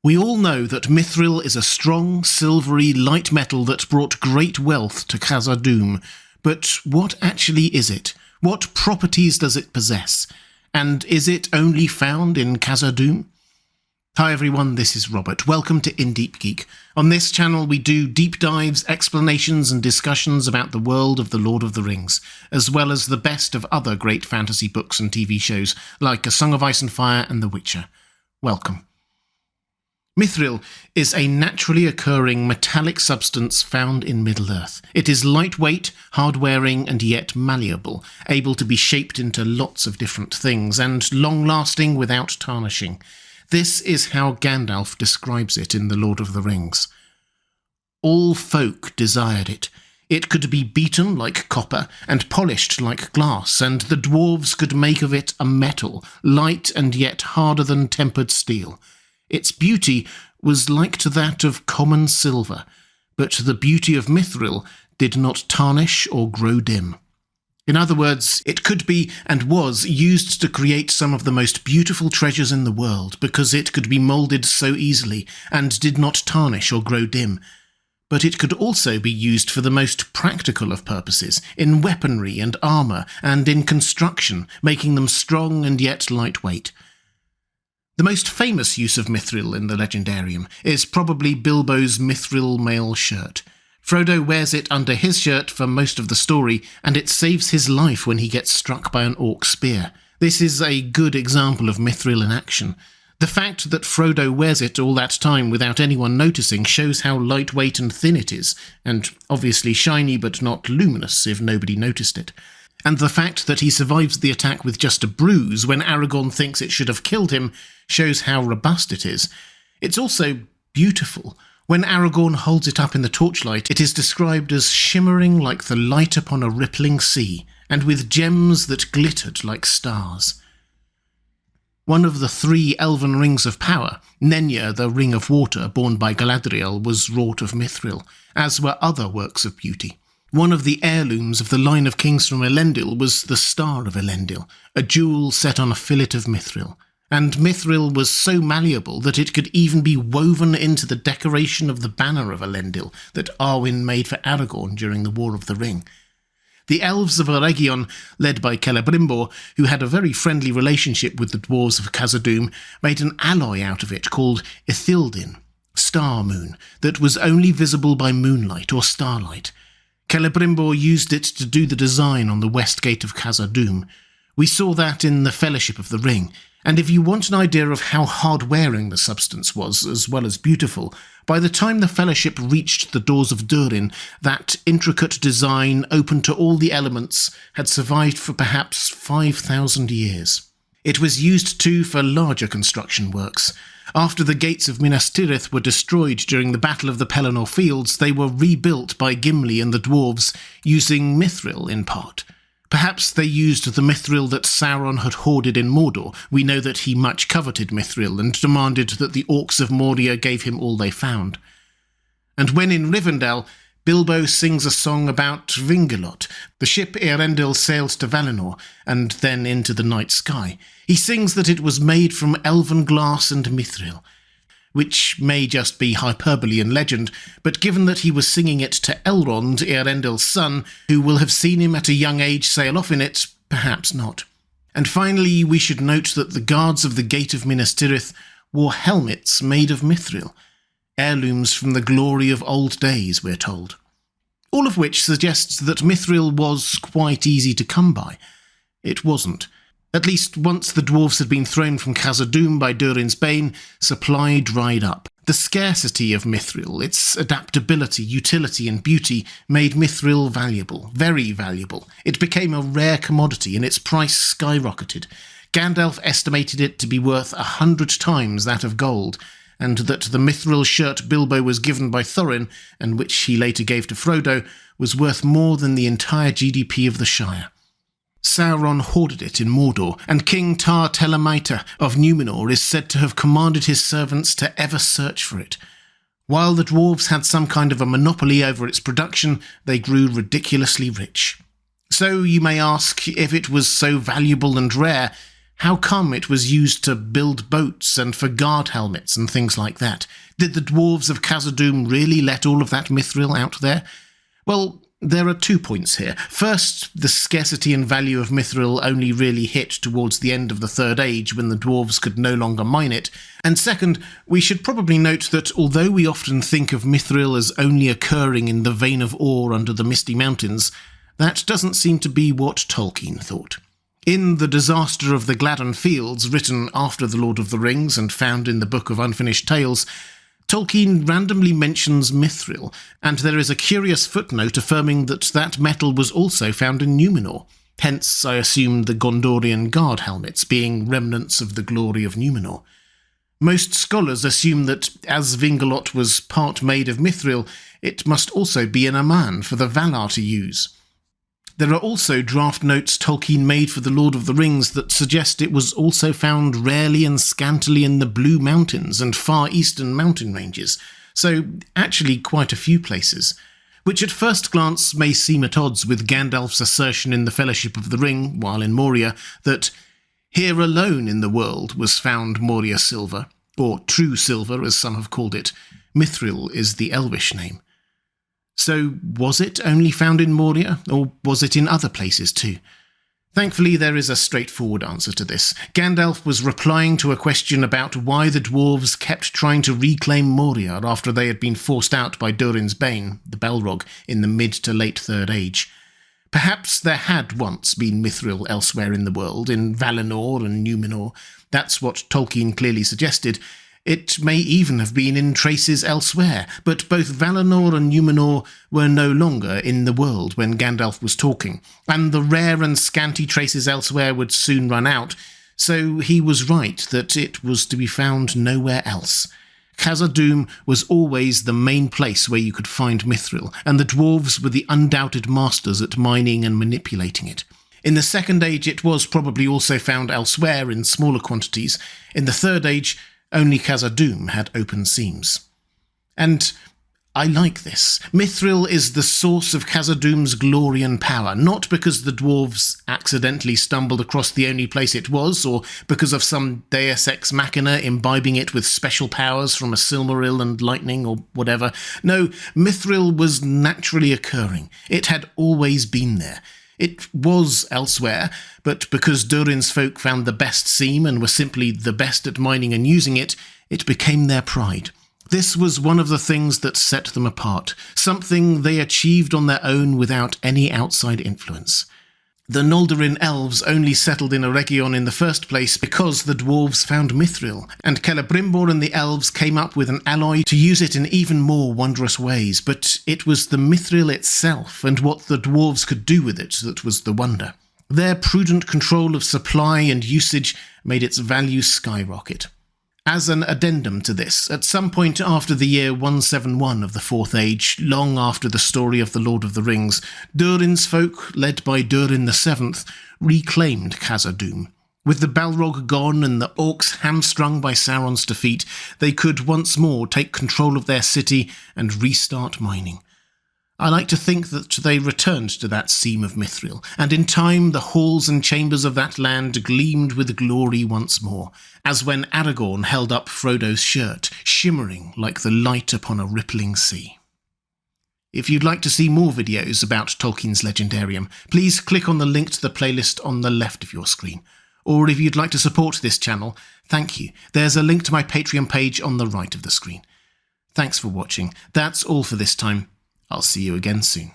We all know that Mithril is a strong, silvery, light metal that brought great wealth to Khazad-dûm, but what actually is it? What properties does it possess? And is it only found in Khazad-dûm? Hi everyone, this is Robert. Welcome to Deep Geek. On this channel we do deep dives, explanations and discussions about the world of The Lord of the Rings, as well as the best of other great fantasy books and TV shows like A Song of Ice and Fire and The Witcher. Welcome. Mithril is a naturally occurring metallic substance found in Middle-earth. It is lightweight, hard-wearing and yet malleable, able to be shaped into lots of different things, and long-lasting without tarnishing. This is how Gandalf describes it in The Lord of the Rings. All folk desired it. It could be beaten like copper and polished like glass, and the dwarves could make of it a metal, light and yet harder than tempered steel. Its beauty was like to that of common silver, but the beauty of Mithril did not tarnish or grow dim. In other words, it could be and was used to create some of the most beautiful treasures in the world because it could be moulded so easily and did not tarnish or grow dim. But it could also be used for the most practical of purposes, in weaponry and armour and in construction, making them strong and yet lightweight. The most famous use of Mithril in the Legendarium is probably Bilbo's Mithril mail shirt. Frodo wears it under his shirt for most of the story, and it saves his life when he gets struck by an orc spear. This is a good example of Mithril in action. The fact that Frodo wears it all that time without anyone noticing shows how lightweight and thin it is, and obviously shiny but not luminous if nobody noticed it. And the fact that he survives the attack with just a bruise when Aragorn thinks it should have killed him shows how robust it is. It's also beautiful. When Aragorn holds it up in the torchlight, it is described as shimmering like the light upon a rippling sea, and with gems that glittered like stars. One of the 3 elven rings of power, Nenya, the Ring of Water, borne by Galadriel, was wrought of Mithril, as were other works of beauty. One of the heirlooms of the line of kings from Elendil was the Star of Elendil, a jewel set on a fillet of Mithril. And Mithril was so malleable that it could even be woven into the decoration of the banner of Elendil that Arwen made for Aragorn during the War of the Ring. The elves of Eregion, led by Celebrimbor, who had a very friendly relationship with the dwarves of Khazad-dûm, made an alloy out of it called Ithildin, Star Moon, that was only visible by moonlight or starlight. Celebrimbor used it to do the design on the west gate of Khazad-dûm. We saw that in the Fellowship of the Ring, and if you want an idea of how hard-wearing the substance was, as well as beautiful, by the time the Fellowship reached the doors of Durin, that intricate design, open to all the elements, had survived for perhaps 5,000 years. It was used too for larger construction works. After the gates of Minas Tirith were destroyed during the Battle of the Pelennor Fields, they were rebuilt by Gimli and the dwarves, using Mithril in part. Perhaps they used the Mithril that Sauron had hoarded in Mordor. We know that he much coveted Mithril and demanded that the orcs of Moria gave him all they found. And when in Rivendell, Bilbo sings a song about Vingelot, the ship Eärendil sailed to Valinor and then into the night sky. He sings that it was made from elven glass and Mithril, which may just be hyperbole and legend, but given that he was singing it to Elrond, Eärendil's son, who will have seen him at a young age sail off in it, perhaps not. And finally, we should note that the guards of the Gate of Minas Tirith wore helmets made of Mithril, heirlooms from the glory of old days, we're told. All of which suggests that Mithril was quite easy to come by. It wasn't. At least once the dwarves had been thrown from Khazad-dûm by Durin's Bane, supply dried up. The scarcity of Mithril, its adaptability, utility and beauty made Mithril valuable, very valuable. It became a rare commodity and its price skyrocketed. Gandalf estimated it to be worth 100 times that of gold, and that the Mithril shirt Bilbo was given by Thorin, and which he later gave to Frodo, was worth more than the entire GDP of the Shire. Sauron hoarded it in Mordor, and King Tar-Telemaita of Numenor is said to have commanded his servants to ever search for it. While the dwarves had some kind of a monopoly over its production, they grew ridiculously rich. So you may ask, if it was so valuable and rare, How come it was used to build boats and for guard helmets and things like that? Did the dwarves of Khazad-dûm really let all of that mithril out there? Well, there are 2 points here. First, the scarcity and value of mithril only really hit towards the end of the Third Age when the dwarves could no longer mine it. And second, we should probably note that although we often think of mithril as only occurring in the vein of ore under the Misty Mountains, that doesn't seem to be what Tolkien thought. In The Disaster of the Gladden Fields, written after The Lord of the Rings and found in the Book of Unfinished Tales, Tolkien randomly mentions mithril, and there is a curious footnote affirming that that metal was also found in Numenor. Hence, I assume the Gondorian guard helmets being remnants of the glory of Numenor. Most scholars assume that, as Vingalot was part made of mithril, it must also be an Aman for the Valar to use. There are also draft notes Tolkien made for The Lord of the Rings that suggest it was also found rarely and scantily in the Blue Mountains and far eastern mountain ranges, so actually quite a few places, which at first glance may seem at odds with Gandalf's assertion in The Fellowship of the Ring, while in Moria, that here alone in the world was found Moria silver, or true silver as some have called it. Mithril is the Elvish name. So, was it only found in Moria, or was it in other places too? Thankfully, there is a straightforward answer to this. Gandalf was replying to a question about why the dwarves kept trying to reclaim Moria after they had been forced out by Durin's Bane, the Balrog, in the mid to late Third Age. Perhaps there had once been mithril elsewhere in the world, in Valinor and Numenor. That's what Tolkien clearly suggested. It may even have been in traces elsewhere, but both Valinor and Numenor were no longer in the world when Gandalf was talking, and the rare and scanty traces elsewhere would soon run out, so he was right that it was to be found nowhere else. Khazad-dûm was always the main place where you could find mithril, and the dwarves were the undoubted masters at mining and manipulating it. In the Second Age it was probably also found elsewhere in smaller quantities. In the Third Age, only Khazad-dûm had open seams. And I like this. Mithril is the source of Khazad-dûm's glory and power, not because the dwarves accidentally stumbled across the only place it was, or because of some deus ex machina imbibing it with special powers from a Silmaril and lightning or whatever. No, Mithril was naturally occurring. It had always been there. It was elsewhere, but because Durin's folk found the best seam and were simply the best at mining and using it, it became their pride. This was one of the things that set them apart, something they achieved on their own without any outside influence. The Noldorin elves only settled in Eregion in the first place because the dwarves found mithril, and Celebrimbor and the elves came up with an alloy to use it in even more wondrous ways, but it was the mithril itself and what the dwarves could do with it that was the wonder. Their prudent control of supply and usage made its value skyrocket. As an addendum to this, at some point after the year 171 of the Fourth Age, long after the story of the Lord of the Rings, Durin's folk, led by Durin VII, reclaimed Khazad-dûm. With the Balrog gone and the orcs hamstrung by Sauron's defeat, they could once more take control of their city and restart mining. I like to think that they returned to that seam of mithril, and in time the halls and chambers of that land gleamed with glory once more, as when Aragorn held up Frodo's shirt, shimmering like the light upon a rippling sea. If you'd like to see more videos about Tolkien's Legendarium, please click on the link to the playlist on the left of your screen. Or if you'd like to support this channel, thank you. There's a link to my Patreon page on the right of the screen. Thanks for watching. That's all for this time. I'll see you again soon.